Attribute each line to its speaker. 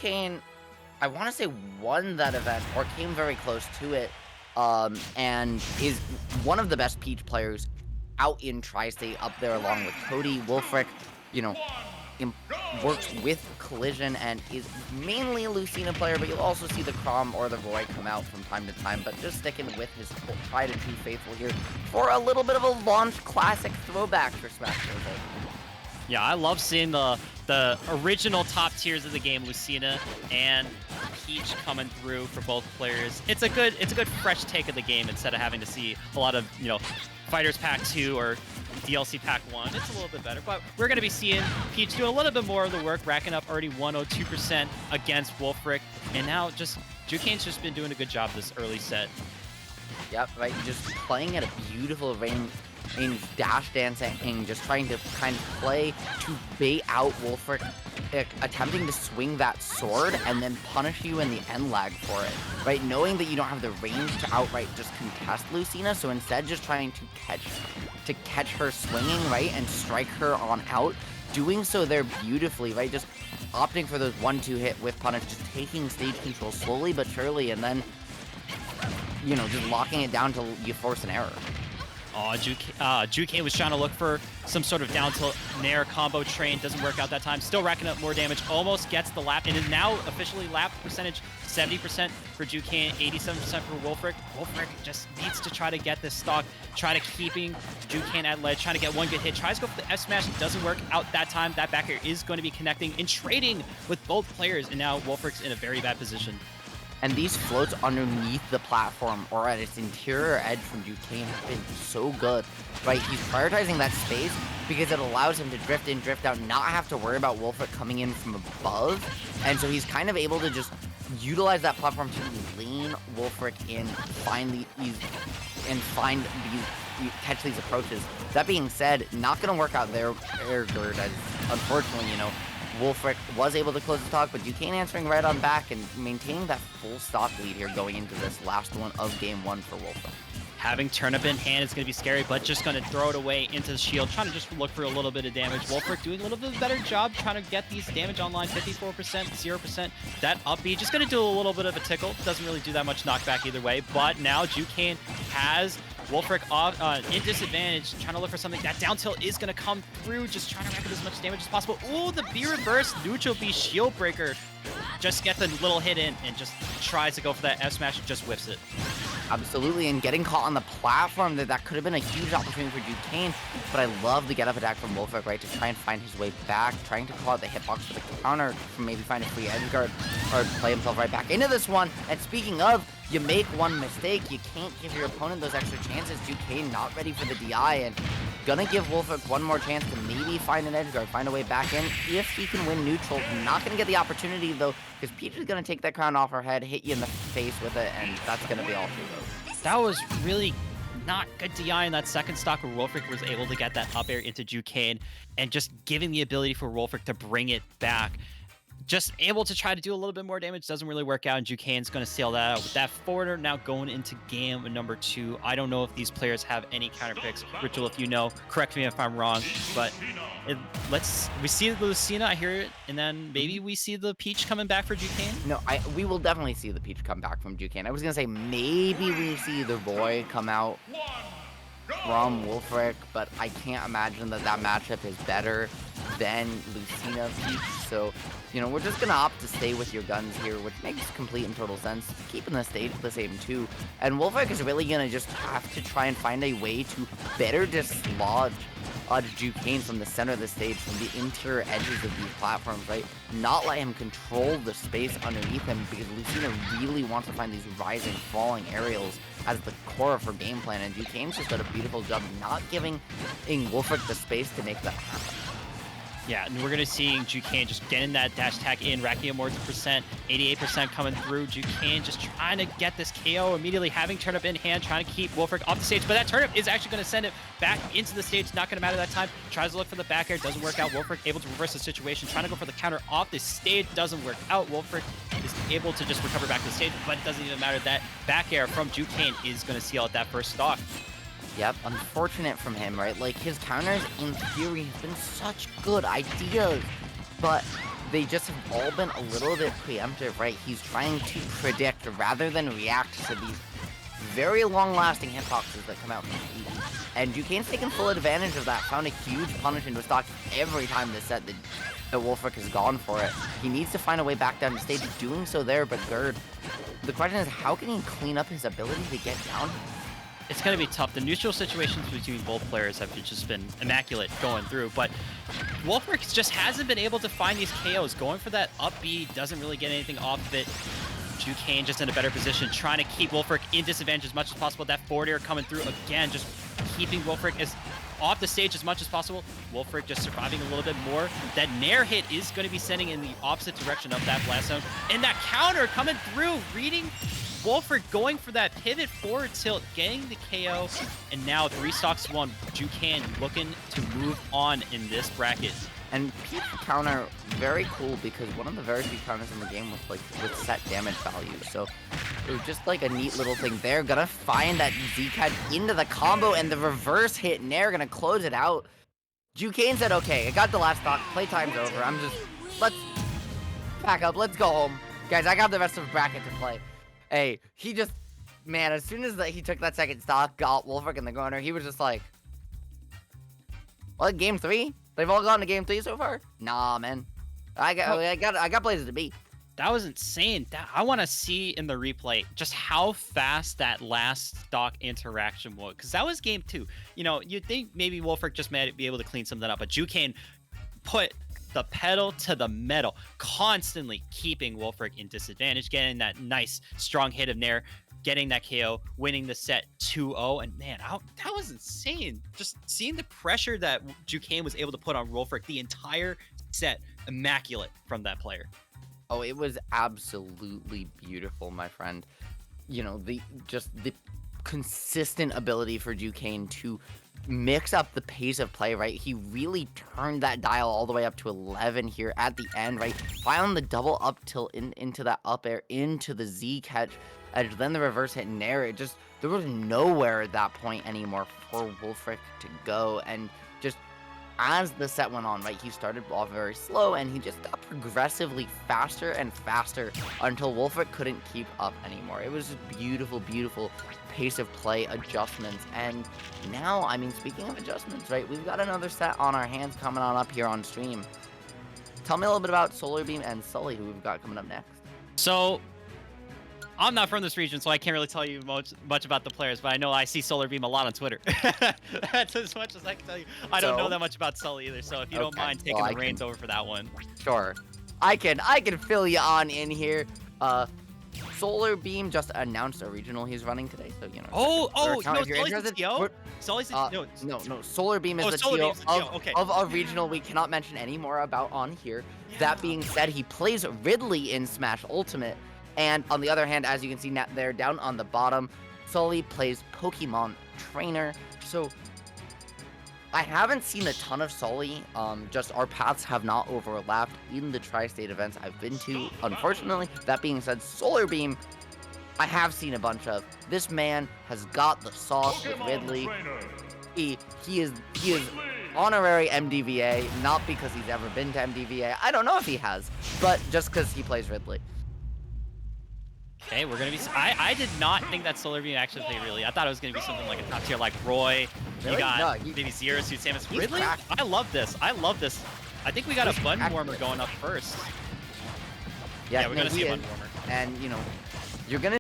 Speaker 1: Kane, I want to say won that event or came very close to it, and is one of the best Peach players out in Tri-State up there along with Cody. Wolfric, you know, im works with Collision and is mainly a Lucina player, but you'll also see the Chrom or the Roy come out from time to time, but just sticking with his tried and true faithful here for a little bit of a launch classic throwback for Smash Bros.
Speaker 2: Yeah, I love seeing the original top tiers of the game, Lucina and Peach coming through for both players. It's a good fresh take of the game instead of having to see a lot of, Fighters Pack 2 or DLC Pack 1. It's a little bit better, but we're going to be seeing Peach do a little bit more of the work, racking up already 102% against Wolfric, and now Jukain's just been doing a good job this early set.
Speaker 1: Yep, right, just playing at a beautiful range, dash dancing, just trying to kind of play to bait out Wolfric, attempting to swing that sword and then punish you in the end lag for it, right? Knowing that you don't have the range to outright just contest Lucina, so instead just trying to catch her swinging, right, and strike her on out. Doing so there beautifully, right? Just opting for those 1-2 hit with punish, just taking stage control slowly but surely, and then, just locking it down till you force an error.
Speaker 2: Oh, Jukain was trying to look for some sort of down tilt nair combo train. Doesn't work out that time. Still racking up more damage. Almost gets the lap. And is now officially lap percentage 70% for Jukain, 87% for Wolfric. Wolfric just needs to try to get this stock. Try to keeping Jukain at ledge. Trying to get one good hit. Tries to go for the F smash. It doesn't work out that time. That back air is going to be connecting and trading with both players. And now Wolfric's in a very bad position.
Speaker 1: And these floats underneath the platform or at its interior edge from Jukain have been so good, right? He's prioritizing that space because it allows him to drift in, drift out, not have to worry about Wolfric coming in from above. And so he's kind of able to just utilize that platform to lean Wolfric in, catch these approaches. That being said, not going to work out there, Ergerd, as unfortunately, Wolfric was able to close the stock, but Jukain answering right on back and maintaining that full stock lead here going into this last one of game 1 for Wolfric.
Speaker 2: Having turnip in hand is going to be scary, but just going to throw it away into the shield, trying to just look for a little bit of damage. Wolfric doing a little bit better job trying to get these damage online, 54%, 0%. That up B just going to do a little bit of a tickle. Doesn't really do that much knockback either way, but now Jukain has Wolfric off, in disadvantage, trying to look for something. That down tilt is going to come through, just trying to rack up as much damage as possible. Ooh, the B reverse, neutral B shield breaker. Just get the little hit in and just tries to go for that F smash and just whiffs it.
Speaker 1: Absolutely, and getting caught on the platform, that could have been a huge opportunity for Jukain, but I love the get-up attack from Wolfric, right, to try and find his way back, trying to call out the hitbox for the counter, from maybe find a free edge guard, or play himself right back into this one. And speaking of, you make one mistake, you can't give your opponent those extra chances. Jukain not ready for the DI, and gonna give Wolfric one more chance to maybe find an edge guard, find a way back in, if he can win neutral. Not gonna get the opportunity, though, because Peach is gonna take that crown off her head, hit you in the face with it, and that's gonna be all she goes.
Speaker 2: That was really not good DI in that second stock where Wolfric was able to get that up air into Jukain and just giving the ability for Wolfric to bring it back. Just able to try to do a little bit more damage, doesn't really work out, and Jukain's going to seal that out. With that forwarder now going into game number 2, I don't know if these players have any counter picks. Ritual, if you know, correct me if I'm wrong, but we see the Lucina, I hear it, and then maybe we see the Peach coming back for Jukain?
Speaker 1: No, we will definitely see the Peach come back from Jukain. I was going to say maybe we see the Roy come out from Wolfric, but I can't imagine that matchup is better than Lucina Peach. So, we're just going to opt to stay with your guns here, which makes complete and total sense. Keeping the stage the same too. And Wolfric is really going to just have to try and find a way to better dislodge Jukain from the center of the stage, from the interior edges of these platforms, right? Not let him control the space underneath him, because Lucina really wants to find these rising, falling aerials as the core of her game plan, and Jukain's just done a beautiful job not giving Wolfric the space to make that happen.
Speaker 2: Yeah, and we're going to see Jukain just getting that dash attack in, racking up more percent, 88% coming through. Jukain just trying to get this KO immediately, having turnip in hand, trying to keep Wolfric off the stage, but that turnip is actually going to send it back into the stage. Not going to matter that time. Tries to look for the back air, doesn't work out. Wolfric able to reverse the situation, trying to go for the counter off the stage, doesn't work out. Wolfric is able to just recover back to the stage, but it doesn't even matter. That back air from Jukain is going to seal out that first stock.
Speaker 1: Yep, unfortunate from him, right? Like, his counters, in theory, have been such good ideas, but they just have all been a little bit preemptive, right? He's trying to predict rather than react to these very long-lasting hitboxes that come out from Eevee. And Jukain's taken full advantage of that, found a huge punish into stock every time this set that Wolfric has gone for it. He needs to find a way back down to stage, doing so there, but Gerd, the question is, how can he clean up his ability to get down?
Speaker 2: It's going to be tough. The neutral situations between both players have just been immaculate going through, but Wolfric just hasn't been able to find these KOs. Going for that up B doesn't really get anything off of it. Jukain just in a better position, trying to keep Wolfric in disadvantage as much as possible. That forward air coming through again, just keeping Wolfric as off the stage as much as possible. Wolfric just surviving a little bit more. That Nair hit is going to be sending in the opposite direction of that blast zone. And that counter coming through, reading Wolfric going for that pivot forward tilt, getting the KO. And now 3 stocks to 1. Jukain looking to move on in this bracket.
Speaker 1: And Peach counter, very cool, because one of the very few counters in the game with set damage value. So it was just like a neat little thing there. Gonna find that Z-Catch into the combo, and the reverse hit Nair gonna close it out. Jukain said, okay, I got the last stock, playtime's over. Let's pack up, let's go home. Guys, I got the rest of the bracket to play. Hey, he just, man, as soon as he took that second stock, got Wolfric in the corner, he was just like, what, game 3? They've all gone to game 3 so far? Nah, man. I got places to be.
Speaker 2: That was insane. I want to see in the replay just how fast that last stock interaction was, because that was game 2. You know, you'd think maybe Wolfric just might be able to clean something up, but Jukain put the pedal to the metal, constantly keeping Wolfric in disadvantage, getting that nice strong hit of Nair, getting that KO, winning the set 2-0. And man, that was insane. Just seeing the pressure that Jukain was able to put on Wolfric the entire set, immaculate from that player.
Speaker 1: Oh, it was absolutely beautiful, my friend. You know, the consistent ability for Jukain to mix up the pace of play, right? He really turned that dial all the way up to 11 here at the end, right? Found the double up tilt into that up air, into the Z catch, and then the reverse hit Nair. There was nowhere at that point anymore for Wolfric to go, and just as the set went on, right, he started off very slow, and he just got progressively faster and faster until Wolfric couldn't keep up anymore. It was just beautiful, beautiful pace of play adjustments. And now, I mean, speaking of adjustments, right, we've got another set on our hands coming on up here on stream. Tell me a little bit about Solar Beam and Sully, who we've got coming up next.
Speaker 2: So I'm not from this region, so I can't really tell you much about the players, but I know I see Solar Beam a lot on Twitter. That's as much as I can tell you. I don't know that much about Sully either, so if you don't mind taking the reins over for that one.
Speaker 1: Sure. I can fill you on in here. Solar Beam just announced a regional he's running today, so you know.
Speaker 2: No, Sully's the TO? Sully's
Speaker 1: no. Solar Beam is the TO of a regional we cannot mention any more about on here. Yeah. That being said, he plays Ridley in Smash Ultimate. And on the other hand, as you can see there down on the bottom, Sully plays Pokemon Trainer. So I haven't seen a ton of Sully. Just our paths have not overlapped in the tri-state events I've been to, unfortunately. That being said, Solar Beam, I have seen a bunch of. This man has got the sauce with Ridley. He is honorary MDVA, not because he's ever been to MDVA. I don't know if he has, but just because he plays Ridley.
Speaker 2: Okay, we're gonna be. I did not think that Solar Beam actually played Ridley. I thought it was gonna be something like a top tier like Roy.
Speaker 1: Really?
Speaker 2: You got maybe Zero Suit Samus. Ridley? I love this. I think we got a button warmer going up first.
Speaker 1: Yeah,
Speaker 2: we're gonna see a button warmer.
Speaker 1: And you know, you're gonna